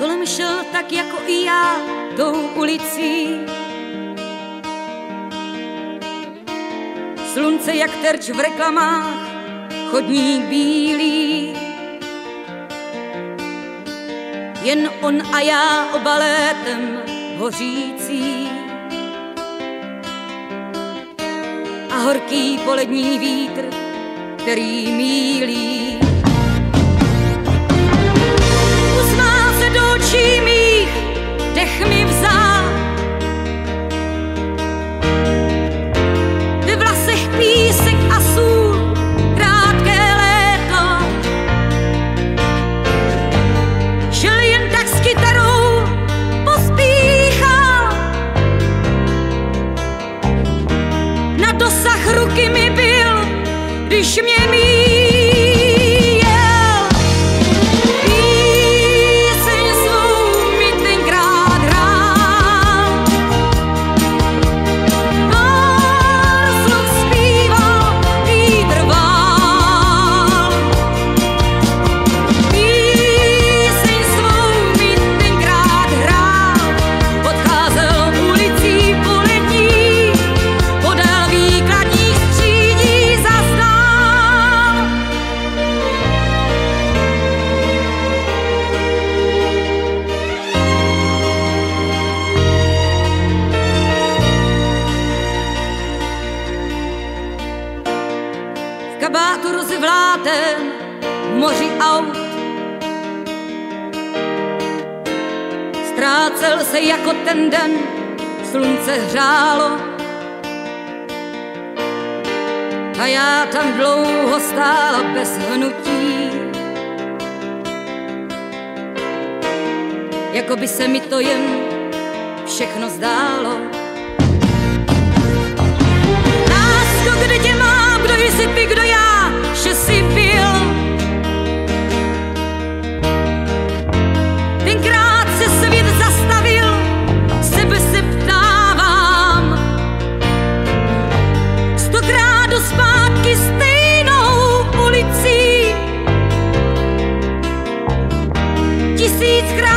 Kolem šel tak jako i já tou ulicí. Slunce jak terč v reklamách, chodník bílý. Jen on a já oba létem hořící. A horký polední vítr, který mílí. Usmál se do očí mých, dech mi vzal. Ve vlasech písek a sůl, krátké léto. Šel jen tak s kytarou, pospíchal. Na dosah ruky mi byl, když mě míjel. Píseň svou mi tenkrát hrál. Pár slov zpíval, vítr vál. Píseň svou mi tenkrát hrál. Odcházel ulicí polední, podél výkladních střídí zastál. V kabátu rozvlátém v moři aut ztrácel se jako ten den, slunce hřálo. A já tam dlouho stála bez hnutí. Jako by se mi to jen všechno zdálo. Lásko, kde tě mám, kdo jsi ty, kdo já, že jsi byl. Tenkrát se svět zastavil, sebe se ptávám. Stokrát do zpátky stejnou ulicí. Tisíckrát